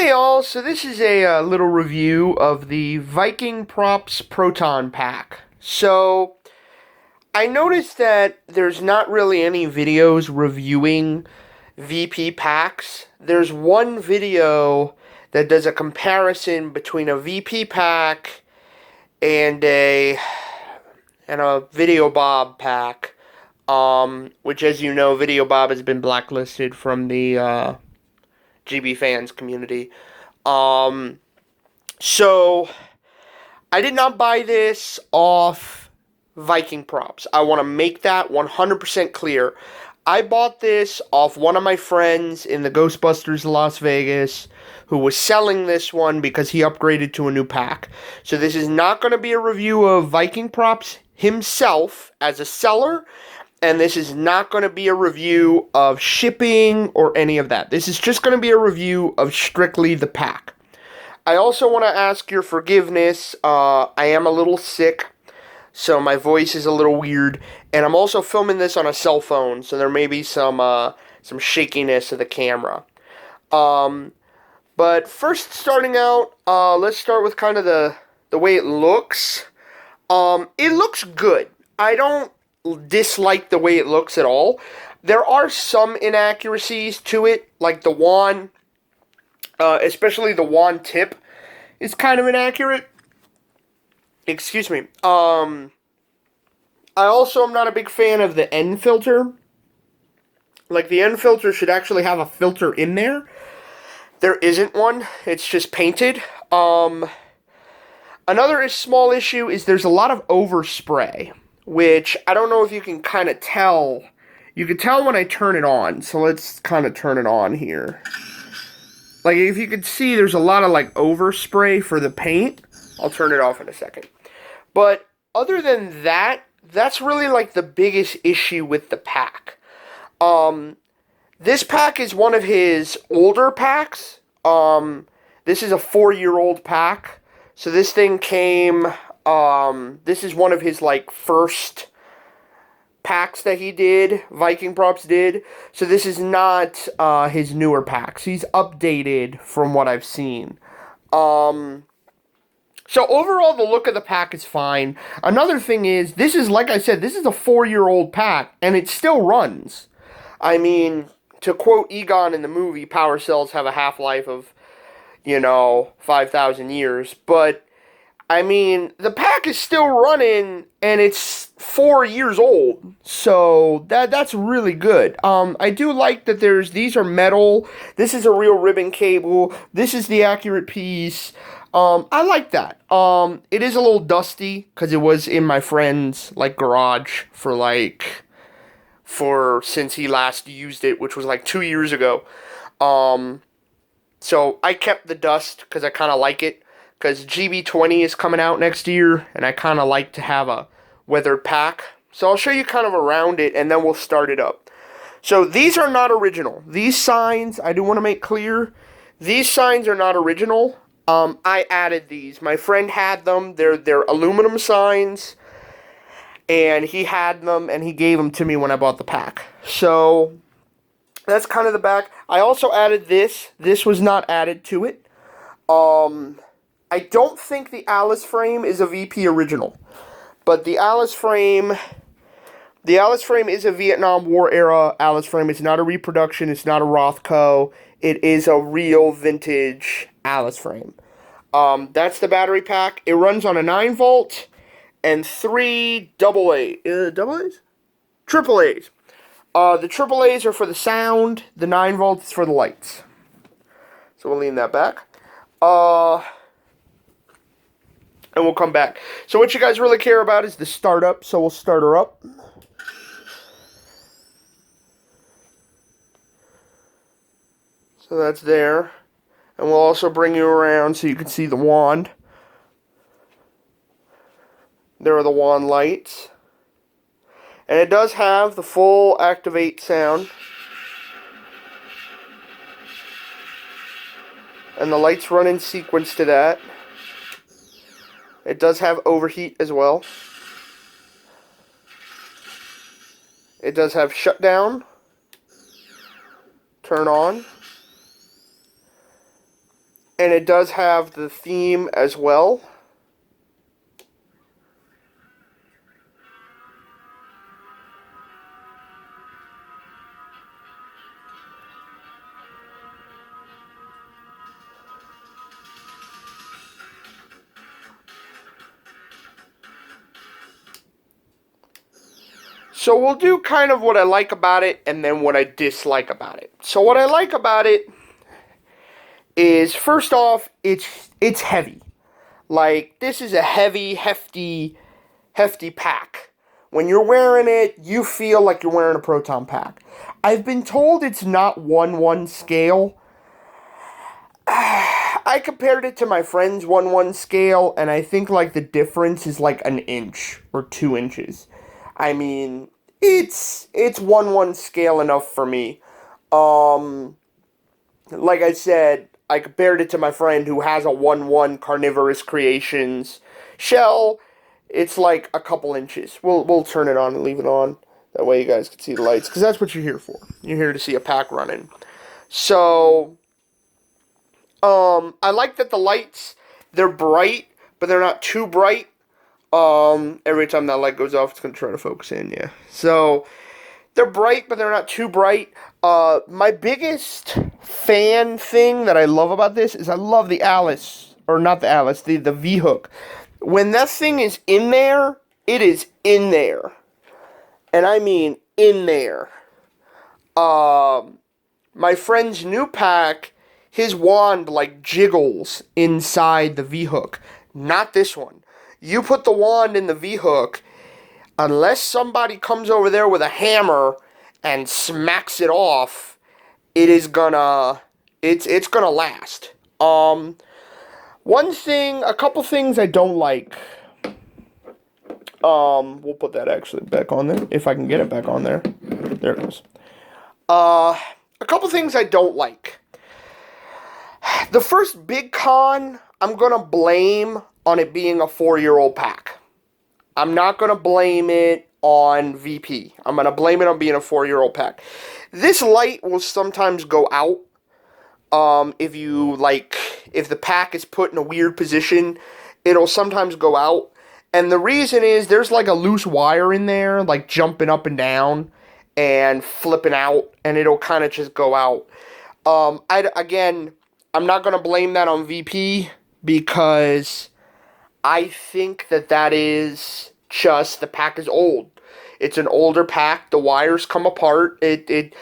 Hey y'all, so this is a little review of the Viking Props Proton Pack. So, I noticed that there's not really any videos reviewing VP packs. There's one video that does a comparison between a VP pack and a Video Bob pack. Which, as you know, Video Bob has been blacklisted from the GB fans community. Um, so I did not buy this off Viking Props. I want to make that 100% clear. I bought this off one of my friends in the Ghostbusters Las Vegas who was selling this one because he upgraded to a new pack. So this is not going to be a review of Viking Props himself as a seller, and this is not going to be a review of shipping or any of that. This is just going to be a review of strictly the pack. I also want to ask your forgiveness. I am a little sick, so my voice is a little weird, and I'm also filming this on a cell phone, so there may be some shakiness of the camera. But first, starting out, let's start with kind of the way it looks. It looks good. I don't dislike the way it looks at all. There are some inaccuracies to it, like the wand. Especially the wand tip is kind of inaccurate. Excuse me. I also am not a big fan of the end filter. Like, the end filter should actually have a filter in there. There isn't one. It's just painted. Another small issue is there's a lot of overspray, which I don't know if you can kind of tell. You can tell when I turn it on, so let's kind of turn it on here. Like, if you can see, there's a lot of, like, overspray for the paint. I'll turn it off in a second. But other than that, that's really, like, the biggest issue with the pack. This pack is one of his older packs. This is a 4-year-old pack. So this thing came, this is one of his, like, first packs that he did, Viking Props did. So this is not his newer packs. He's updated from what I've seen. So overall, the look of the pack is fine. Another thing is, this is, like I said, this is a 4-year-old pack, and it still runs. I mean, to quote Egon in the movie, power cells have a half-life of, 5,000 years. But I mean, the pack is still running, and it's 4 years old, so that's really good. I do like that these are metal, this is a real ribbon cable, this is the accurate piece. I like that. It is a little dusty, because it was in my friend's, garage since he last used it, which was, 2 years ago. So I kept the dust, because I kind of like it. Because GB20 is coming out next year, and I kind of like to have a weathered pack. So I'll show you kind of around it, and then we'll start it up. So these are not original. These signs, I do want to make clear, these signs are not original. I added these. My friend had them. They're aluminum signs, and he had them, and he gave them to me when I bought the pack. So that's kind of the back. I also added this. This was not added to it. I don't think the Alice frame is a VP original, but the Alice frame is a Vietnam War era Alice frame. It's not a reproduction. It's not a Rothco. It is a real vintage Alice frame. That's the battery pack. It runs on a 9-volt and 3 double A's? Triple A's. The triple A's are for the sound. The 9-volt is for the lights. So we'll lean that back. And we'll come back. So what you guys really care about is the startup, so we'll start her up. So that's there. And we'll also bring you around so you can see the wand. There are the wand lights. And it does have the full activate sound. And the lights run in sequence to that. It does have overheat as well. It does have shutdown, turn on, And it does have the theme as well. So we'll do kind of what I like about it and then what I dislike about it. So what I like about it is, first off, it's heavy. Like, this is a heavy, hefty pack. When you're wearing it, you feel like you're wearing a proton pack. I've been told it's not 1-1 scale. I compared it to my friend's 1-1 scale, and I think, like, the difference is like an inch or 2 inches. I mean, it's 1-1 scale enough for me. Like I said, I compared it to my friend who has a 1-1 Carnivorous Creations shell. It's like a couple inches. We'll turn it on and leave it on. That way you guys can see the lights, because that's what you're here for. You're here to see a pack running. So, I like that the lights, they're bright, but they're not too bright. Every time that light goes off, it's going to try to focus in, yeah. So, they're bright, but they're not too bright. My biggest fan thing that I love about this is I love the Alice, or not the Alice, the V-hook. When that thing is in there, it is in there. And I mean in there. My friend's new pack, his wand, like, jiggles inside the V-hook. Not this one. You put the wand in the V-hook, unless somebody comes over there with a hammer and smacks it off, it's gonna last. A couple things I don't like. We'll put that actually back on there, if I can get it back on there. There it goes. A couple things I don't like. The first big con, I'm gonna blame on it being a 4-year-old pack. I'm not going to blame it on VP. I'm going to blame it on being a 4-year-old pack. This light will sometimes go out. If the pack is put in a weird position, it'll sometimes go out. And the reason is there's like a loose wire in there, like jumping up and down and flipping out, and it'll kind of just go out. I'm not going to blame that on VP because I think that is just, the pack is old. It's an older pack. The wires come apart. It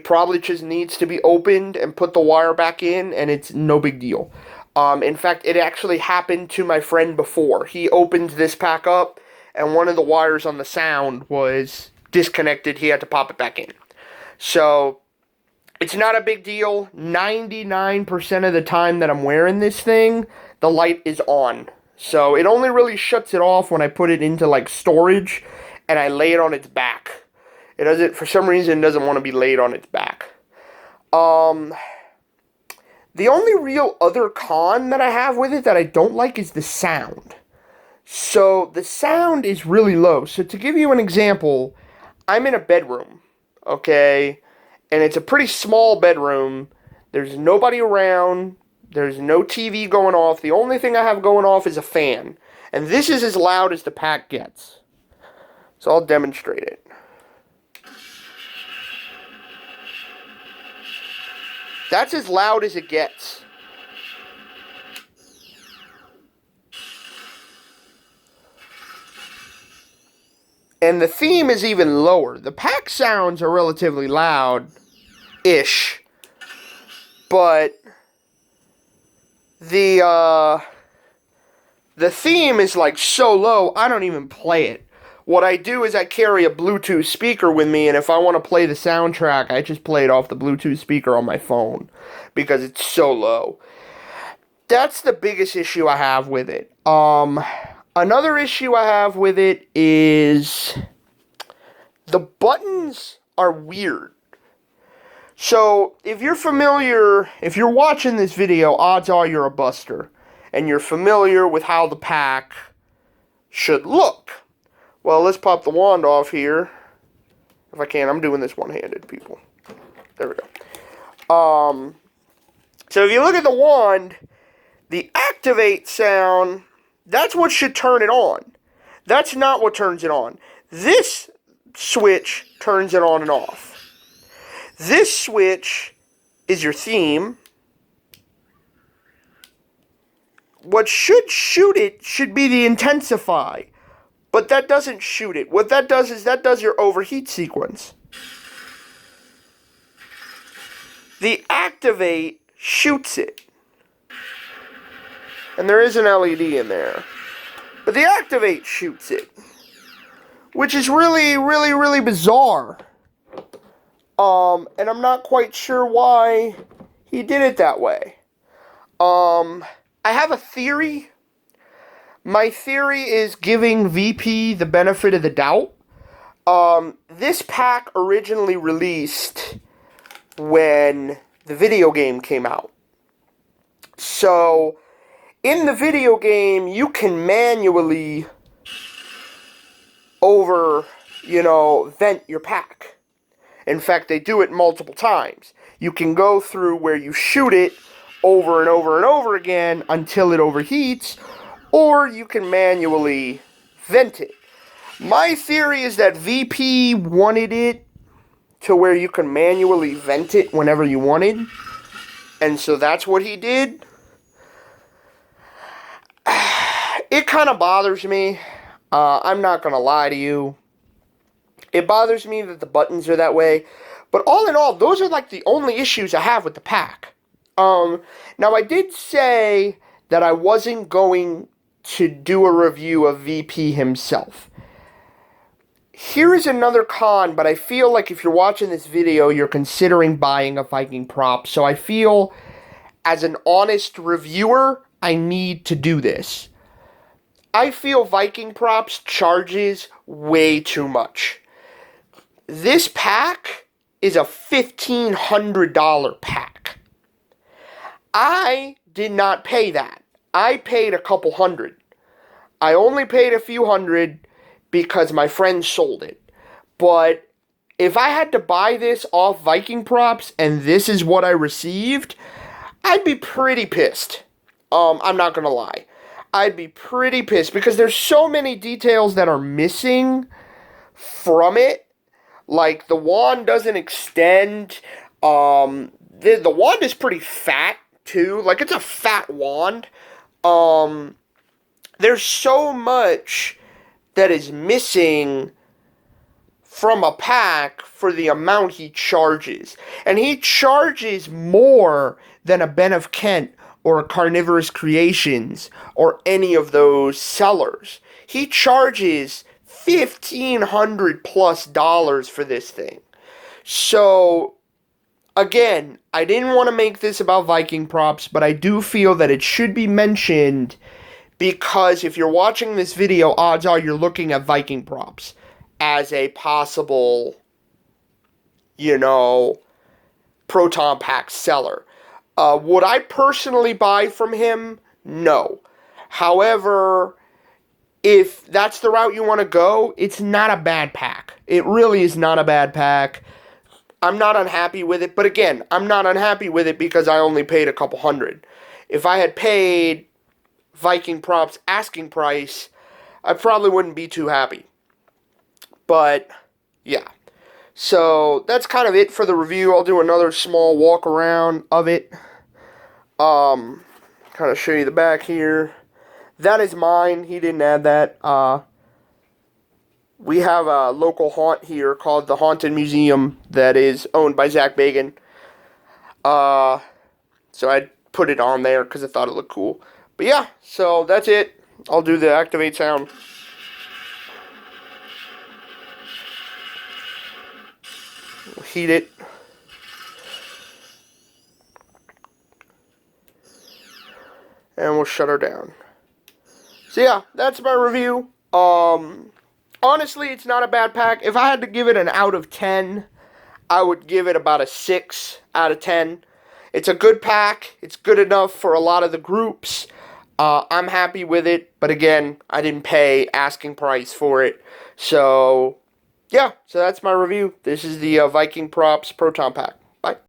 probably just needs to be opened and put the wire back in, and it's no big deal. In fact, it actually happened to my friend before. He opened this pack up, and one of the wires on the sound was disconnected. He had to pop it back in. So, it's not a big deal. 99% of the time that I'm wearing this thing, the light is on. So it only really shuts it off when I put it into like storage and I lay it on its back. It doesn't, for some reason, doesn't want to be laid on its back. The only real other con that I have with it that I don't like is the sound. So the sound is really low. So to give you an example, I'm in a bedroom, okay? And it's a pretty small bedroom. There's nobody around. There's no TV going off. The only thing I have going off is a fan. And this is as loud as the pack gets. So I'll demonstrate it. That's as loud as it gets. And the theme is even lower. The pack sounds are relatively loud-ish. But the theme is like so low, I don't even play it. What I do is I carry a Bluetooth speaker with me, and if I want to play the soundtrack, I just play it off the Bluetooth speaker on my phone, because it's so low. That's the biggest issue I have with it. Another issue I have with it is the buttons are weird. So, if you're watching this video, odds are you're a buster, and you're familiar with how the pack should look. Well, let's pop the wand off here. If I can, I'm doing this one-handed, people. There we go. So if you look at the wand, The activate sound, that's what should turn it on. That's not what turns it on. This switch turns it on and off. This switch is your theme. What should shoot it should be the intensify, but that doesn't shoot it. What that does is that does your overheat sequence. The activate shoots it. And there is an LED in there. But the activate shoots it. Which is really, really, really bizarre. And I'm not quite sure why he did it that way. I have a theory. My theory is giving VP the benefit of the doubt. This pack originally released when the video game came out. So, in the video game, you can manually vent your pack. In fact, they do it multiple times. You can go through where you shoot it over and over and over again until it overheats, or you can manually vent it. My theory is that VP wanted it to where you can manually vent it whenever you wanted, and so that's what he did. It kind of bothers me. I'm not going to lie to you. It bothers me that the buttons are that way. But all in all, those are like the only issues I have with the pack. Now, I did say that I wasn't going to do a review of VP himself. Here is another con, but I feel like if you're watching this video, you're considering buying a Viking prop. So I feel, as an honest reviewer, I need to do this. I feel Viking Props charges way too much. This pack is a $1,500 pack. I did not pay that. I paid a couple hundred. I only paid a few hundred because my friend sold it. But if I had to buy this off Viking Props and this is what I received, I'd be pretty pissed. I'm not gonna lie. I'd be pretty pissed because there's so many details that are missing from it. Like, the wand doesn't extend. The wand is pretty fat, too. Like, it's a fat wand. There's so much that is missing from a pack for the amount he charges. And he charges more than a Ben of Kent or a Carnivorous Creations or any of those sellers. He charges $1,500+ for this thing. So, again, I didn't want to make this about Viking Props, but I do feel that it should be mentioned because if you're watching this video, odds are you're looking at Viking Props as a possible, Proton Pack seller. Would I personally buy from him? No. However, if that's the route you want to go, it's not a bad pack. It really is not a bad pack. I'm not unhappy with it, but again, I'm not unhappy with it because I only paid a couple hundred. If I had paid Viking Props asking price, I probably wouldn't be too happy. But, yeah. So, that's kind of it for the review. I'll do another small walk around of it. Kind of show you the back here. That is mine. He didn't add that. We have a local haunt here called the Haunted Museum that is owned by Zach Bagan. So I put it on there because I thought it looked cool. But yeah, so that's it. I'll do the activate sound. We'll heat it. And we'll shut her down. So yeah, that's my review. Honestly, it's not a bad pack. If I had to give it an out of 10, I would give it about a 6 out of 10. It's a good pack. It's good enough for a lot of the groups. I'm happy with it. But again, I didn't pay asking price for it. So, yeah. So that's my review. This is the Viking Props Proton Pack.